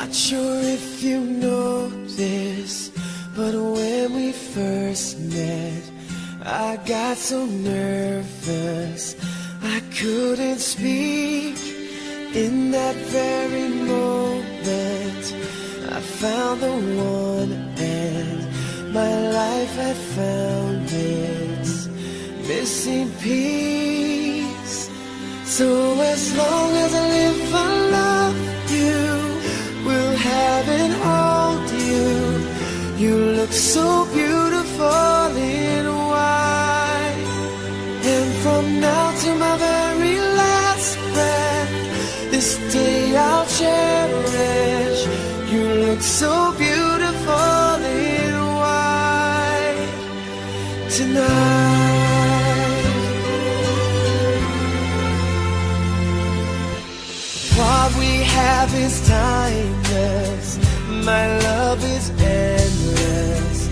Not sure if you know this, but when we first met, I got so nervous I couldn't speak. In that very moment I found the one, and my life had found its missing piece. So as long as I live, I love you, will have and hold you. You look so beautiful in white, and from now to my very last breath, this day I'll cherish. You look so beautiful in white tonight. What we have is timeless, my love is endless,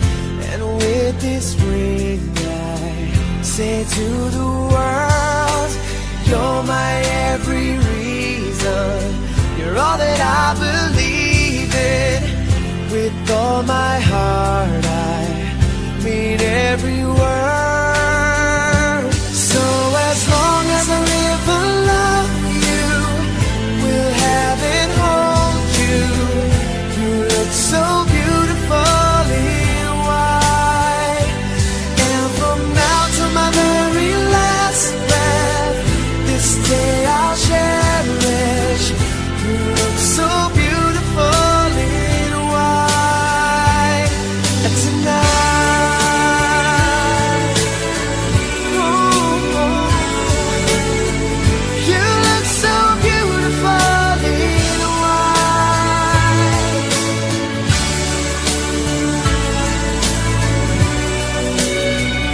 and with this ring I say to the world, you're my every reason, you're all that I believe in. With all my heart I mean every word. So as long as I live, I love you, will have and hold you. You look so beautiful in white, and from now to my very last breath, this day I'll cherish. You look so beautiful in white tonight. Ooh, you look so beautiful in white.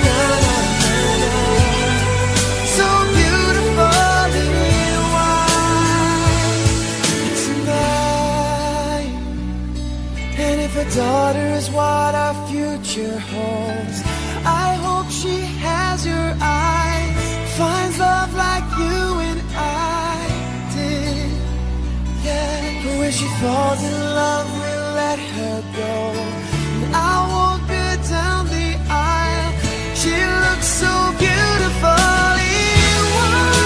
Na, na, na, na. So beautiful in white tonight. And if a daughter is what our future holds, I hope she has your eyes, finds love like you and I did. Yeah, but when she falls in love, we'll let her go, and I won't go down the aisle. She looks so beautiful in white.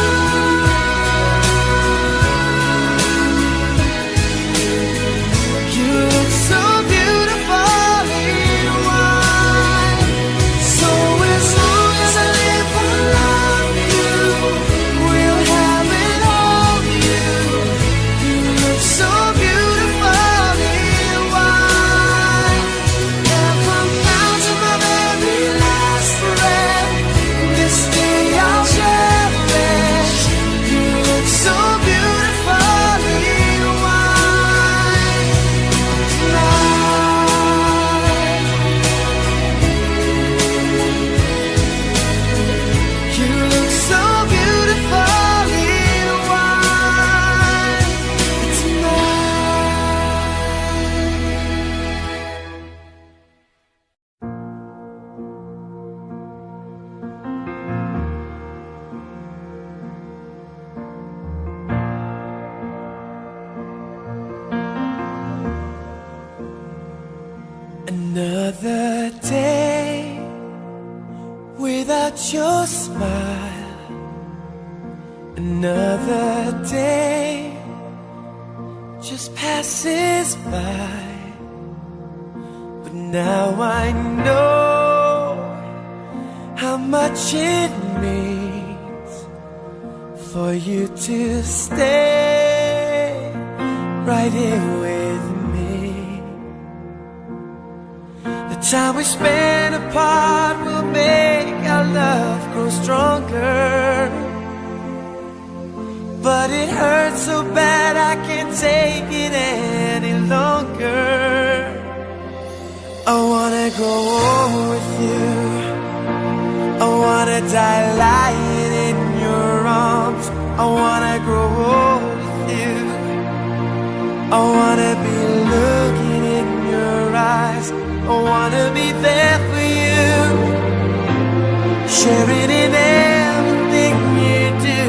You look so beautiful in white. So as long as I live, I love you, will have and hold you. You look so beautiful in white, and from now to my very last breath, this day I'll cherish. You look so beautiful in white tonight. You look so beautiful in white tonight. Another day without your smile, another day just passes by. But now I know how much it means for you to stay right here with me. The time we spend apart will make our love grow stronger, but it hurts so bad I can't take it any longer. I wanna grow old with you, I wanna die lying in your arms. I wanna grow old with you, I wanna be looking in your eyes. I wanna be there for you, sharing in everything you do.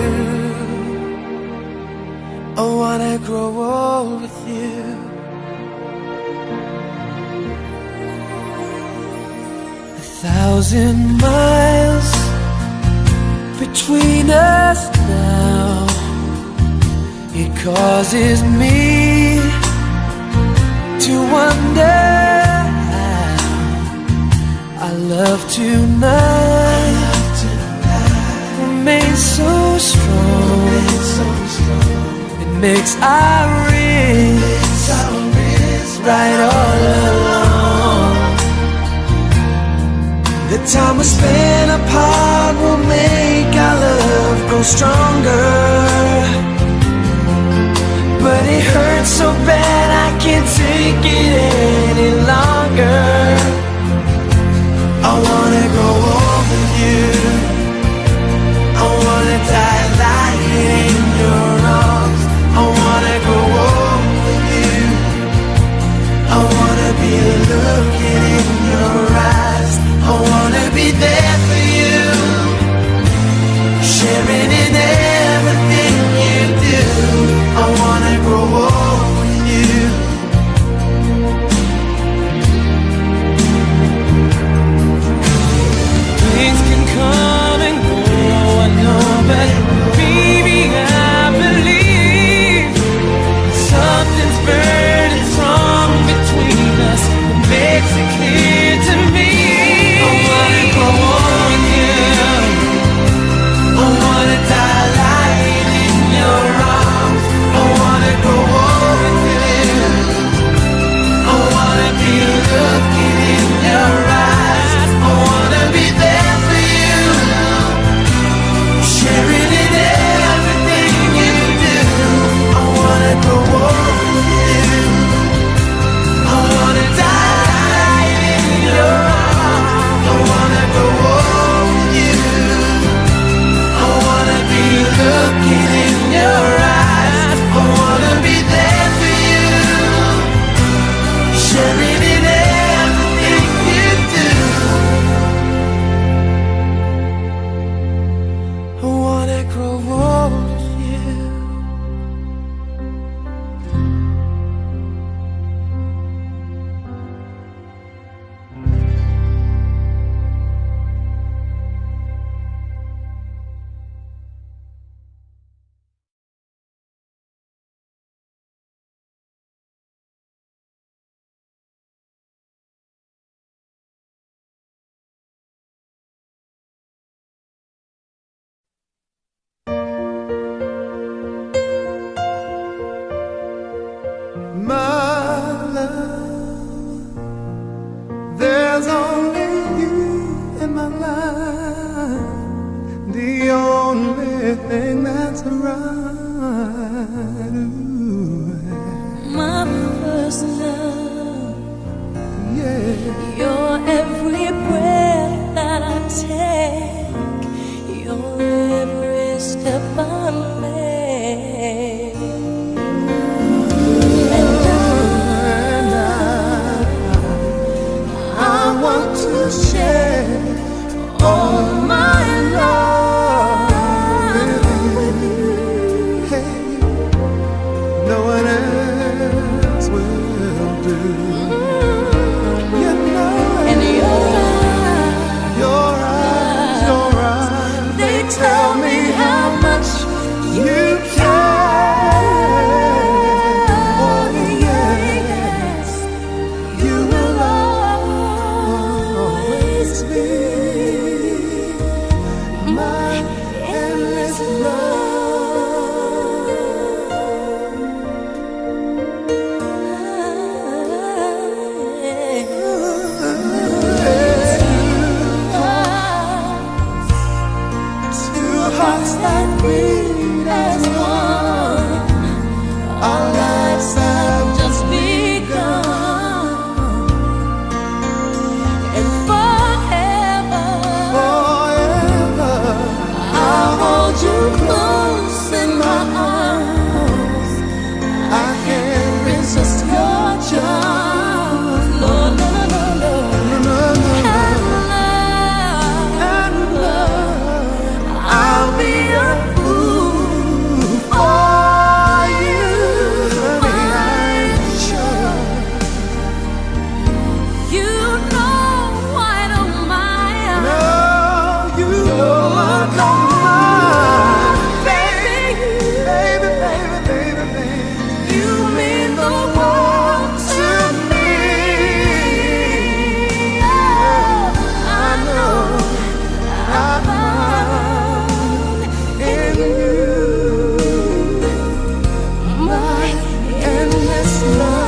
I wanna grow old with you. 1,000 miles between us now. It causes me to wonder how our love tonight remains so strong. It makes our wrists right all along. The time we spend apart will make our love grow stronger. But it hurts so bad I can't take it any longer. I wanna grow old with you. I wanna die lying in your arms. I wanna grow old with you. I wanna be looking in your eyes. I wanna be there for you, sharing in everything you do. I wanna grow old with you. Things can come and go, I know, but baby, I believe something's burning strong between us. It makes it clear to me. I wanna grow old with you. I wanna die lying in your arms. I wanna grow old with you. I wanna be looking in your eyes. I wanna be there for you, sharing in everything you do. I wanna grow old with you. I wanna die in your arms. I wanna grow old with you. I wanna be looking in your eyes. I wanna be there for you, sharing in everything you do. I wanna grow old with you. My love, there's only you in my life, the only thing that's right. Ooh, My first love, yeah. your every breath that I take, your every step I make. And I want to share all my love with you. Hey, no one else will. baby, baby. You mean the world to me. Oh, I know I found in you my endless love.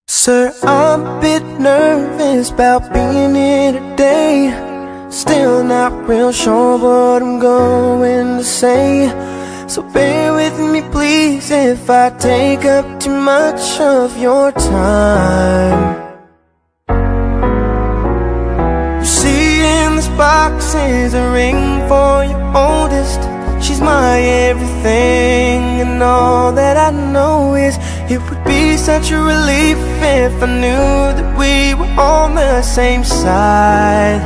Sir, I'm a bit nervous about being here today. Still not real sure what I'm going to say. So bear with me please if I take up too much of your time. You see in this box is a ring for your oldest. She's my everything, and all that I know is it would be such a relief if I knew that we were on the same side.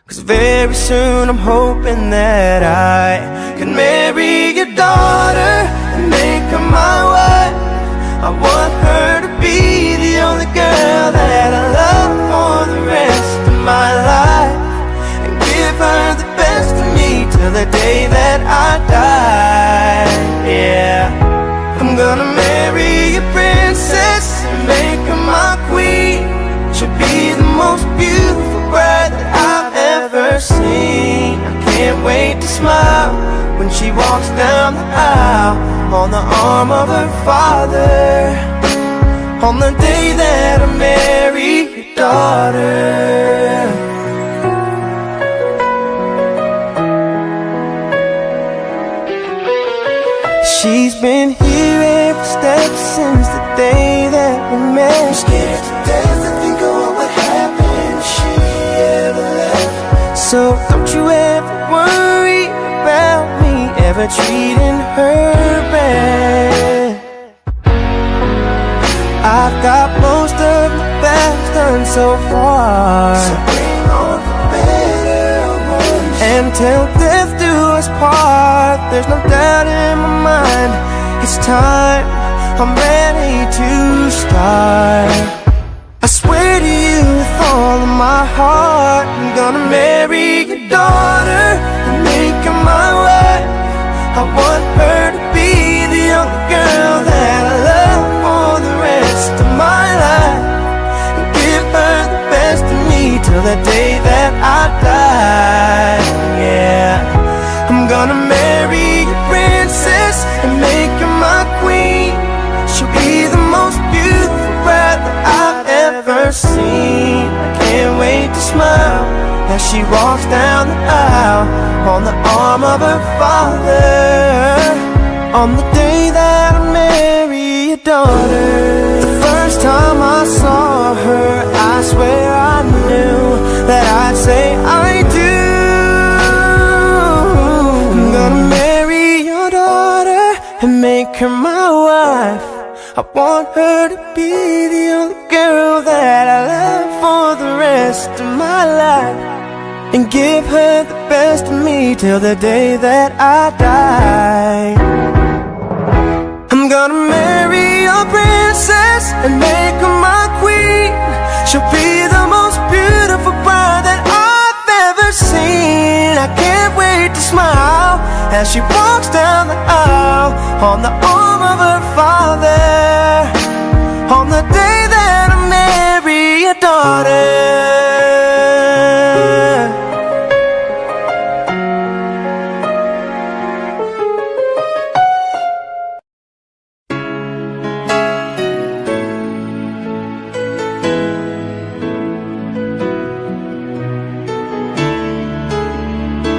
'Cause very soon I'm hoping that I can marry your daughter and make her my wife. I want her to be the only girl that I love for the rest of my life, and give her the best of me till the day that I die. Yeah, I'm gonna marry a princess and make her my queen. She'll be the most beautiful bride that I've ever seen. I can't wait to smile when she walks down the aisle on the arm of her father, on the day that I marry your daughter. She's been here every step since the day that we met. I'm scared to death to think of what would happen if she ever left. So don't you ever worry about me ever treating her bad. I've got most of the best done so far, so bring on the better ones. And till death do us part, there's no doubt in my mind, it's time, I'm ready to start. I swear to you with all of my heart, I'm gonna marry your daughter and make her my wife. I want her to be the only girl that I love for the rest of my life, and give her the best of me till the day that I die. Yeah, I'm gonna marry a princess and make her my queen. She'll be the most beautiful bride that I've ever seen. I can't wait to smile as she walks down the aisle on the arm of her father, on the day that I marry your daughter. The first time I saw her, I swear I knew that I'd say I do. I'm gonna marry your daughter and make her my wife. I want her to be the only girl that I love for the rest of my life, and give her the best of me till the day that I die. I'm gonna marry a princess and make her my queen. She'll be the most beautiful bride that I've ever seen. I can't wait to smile as she walks down the aisle on the arm of her father.